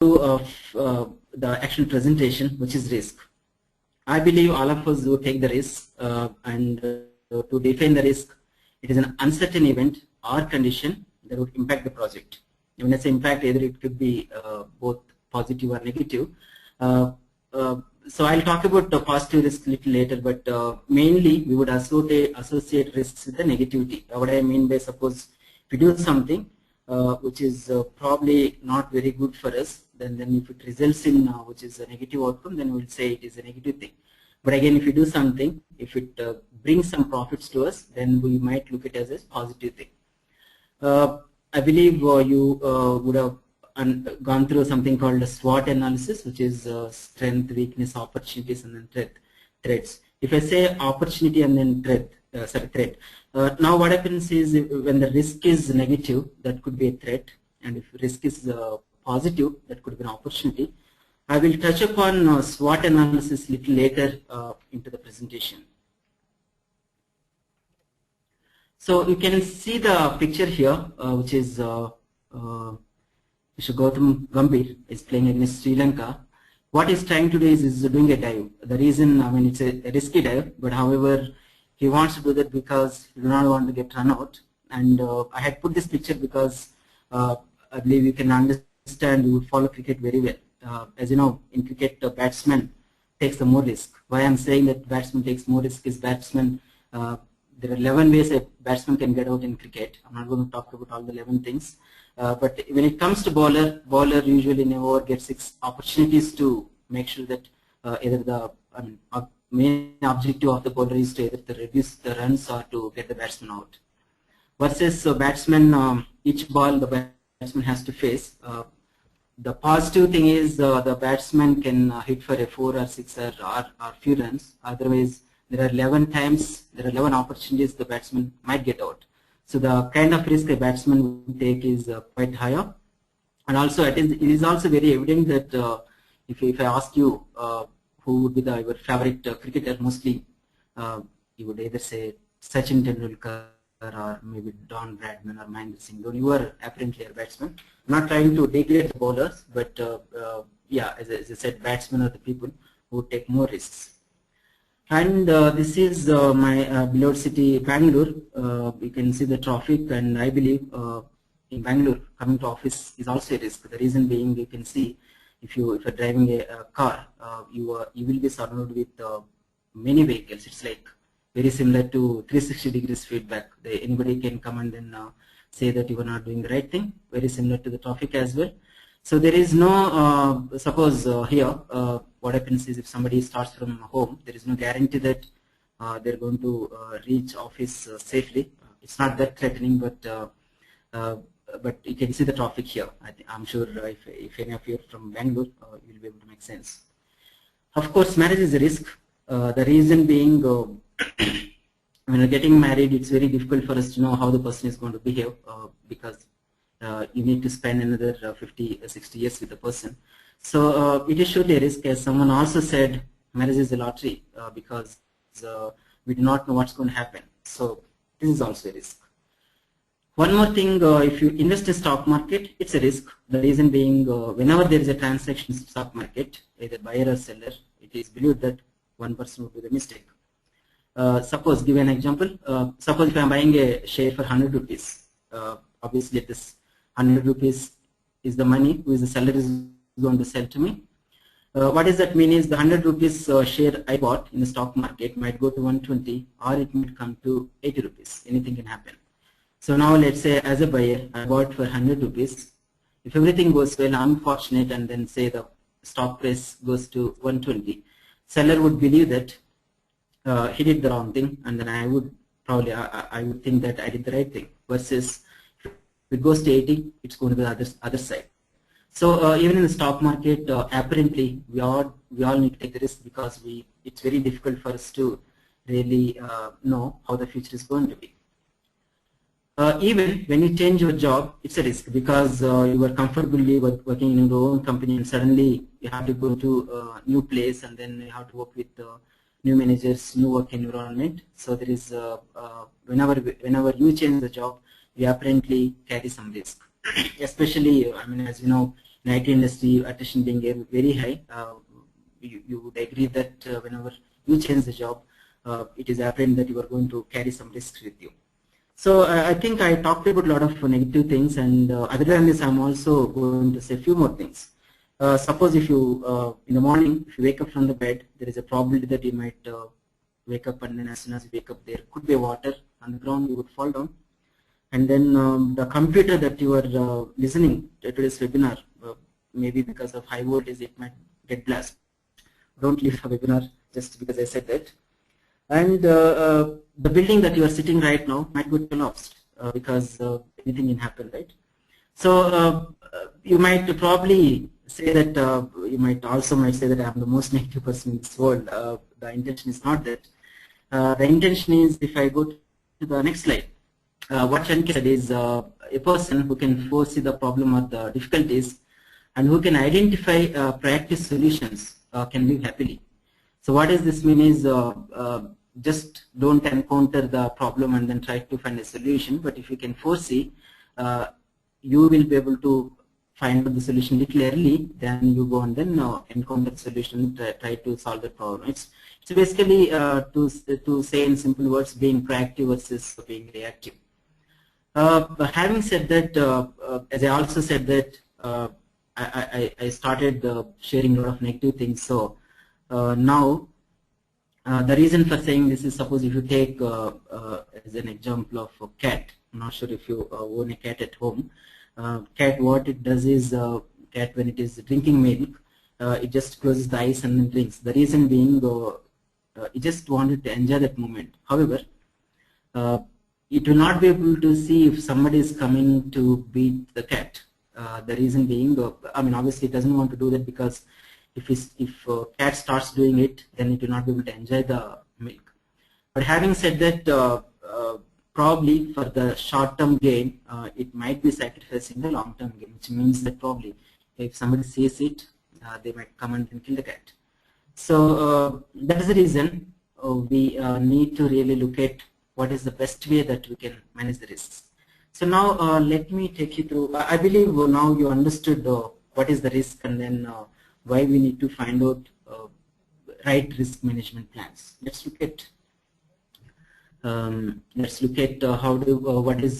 the actual presentation, which is risk. I believe all of us would take the risk, and to define the risk, it is an uncertain event or condition that would impact the project. When I say impact, either it could be both positive or negative. So I'll talk about the positive risk a little later, but mainly we would associate risks with the negativity. What I mean by, suppose if you do something which is probably not very good for us, then if it results in which is a negative outcome, then we'll say it is a negative thing. But again, if you do something, if it brings some profits to us, then we might look at it as a positive thing. I believe you would have gone through something called a SWOT analysis, which is strength, weakness, opportunities, and then threats. If I say opportunity and then threat, now what happens is, when the risk is negative, that could be a threat, and if risk is positive, that could be an opportunity. I will touch upon SWOT analysis a little later into the presentation. So you can see the picture here, which is Mr. Gautam Gambhir is playing against Sri Lanka. What he's trying to do is doing a dive. The reason, I mean, it's a risky dive, but however, he wants to do that because he does not want to get run out. And I had put this picture because I believe you can understand, you follow cricket very well. As you know, in cricket, the batsman takes the more risk. Why I'm saying that batsman takes more risk is batsman. There are 11 ways a batsman can get out in cricket. I'm not going to talk about all the 11 things. But when it comes to bowler usually in a over gets 6 opportunities to make sure that either the main objective of the bowler is to either to reduce the runs or to get the batsman out. Versus batsman, each ball the batsman has to face. The positive thing is the batsman can hit for a 4 or 6 or few runs. Otherwise, there are 11 opportunities the batsman might get out. So the kind of risk a batsman will take is quite higher. And also it is also very evident that if I ask you who would be your favorite cricketer, mostly you would either say Sachin Tendulkar or maybe Don Bradman or Mahendra Singh Dhoni. You are apparently a batsman. I'm not trying to degrade the bowlers, but yeah, as I said, batsmen are the people who take more risks. And this is my beloved city, Bangalore. You can see the traffic, and I believe in Bangalore, coming to office is also a risk. The reason being, you can see if you're driving a car, you will be surrounded with many vehicles. It's like very similar to 360 degrees feedback. Anybody can come and then say that you are not doing the right thing. Very similar to the traffic as well. So there is no, suppose here, what happens is if somebody starts from home, there is no guarantee that they're going to reach office safely. It's not that threatening, but you can see the traffic here. I'm sure if any of you are from Bangalore, you'll be able to make sense. Of course, marriage is a risk. The reason being, when you're getting married, it's very difficult for us to know how the person is going to behave because you need to spend another 50, 60 years with the person. So it is surely a risk. As someone also said, marriage is a lottery because we do not know what's going to happen. So this is also a risk. One more thing, if you invest in stock market, it's a risk. The reason being, whenever there is a transaction in stock market, either buyer or seller, it is believed that one person would do the mistake. Suppose, give an example. Suppose if I am buying a share for 100 rupees, obviously this 100 rupees is the money which the seller is going to sell to me. What does that mean is the 100 rupees share I bought in the stock market might go to 120 or it might come to 80 rupees. Anything can happen. So now let's say as a buyer, I bought for 100 rupees. If everything goes well, I'm fortunate, and then say the stock price goes to 120. Seller would believe that he did the wrong thing, and then I would probably, I would think that I did the right thing. Versus if it goes to 80, it's going to the other side. So even in the stock market, apparently we all need to take the risk because it's very difficult for us to really know how the future is going to be. Even when you change your job, it's a risk because you were comfortably working in your own company and suddenly you have to go to a new place and then you have to work with new managers, new work environment. So there is whenever you change the job, you apparently carry some risk. Especially, I mean, as you know, in IT industry, attrition being very high, you would agree that whenever you change the job, it is apparent that you are going to carry some risks with you. So I think I talked about a lot of negative things, and other than this, I'm also going to say a few more things. Suppose if you, in the morning, if you wake up from the bed, there is a probability that you might wake up, and then as soon as you wake up, there could be water on the ground, you would fall down. And then the computer that you are listening to today's webinar, maybe because of high voltage, it might get blasted. Don't leave the webinar just because I said that. And the building that you are sitting right now might get collapsed because anything can happen, right? So you might probably say that you might say that I'm the most negative person in this world. The intention is not that. The intention is, if I go to the next slide, what Shankar said is a person who can foresee the problem or the difficulties and who can identify proactive solutions can live happily. So what does this mean is just don't encounter the problem and then try to find a solution, but if you can foresee, you will be able to find the solution little early, then you go and then encounter the solution, try to solve the problem. It's basically to say in simple words, being proactive versus being reactive. But having said that, as I also said that I started sharing a lot of negative things. So now the reason for saying this is, suppose if you take as an example of a cat. I'm not sure if you own a cat at home. Cat, what it does is, cat when it is drinking milk, it just closes the eyes and then drinks. The reason being, it just wanted to enjoy that moment. However, it will not be able to see if somebody is coming to beat the cat. The reason being, I mean, obviously it doesn't want to do that, because if cat starts doing it, then it will not be able to enjoy the milk. But having said that, probably for the short-term gain, it might be sacrificing the long-term gain, which means that probably if somebody sees it, they might come and kill the cat. So that is the reason we need to really look at what is the best way that we can manage the risks. So now let me take you through. I believe now you understood what is the risk, and then why we need to find out right risk management plans. Let's look at how do what is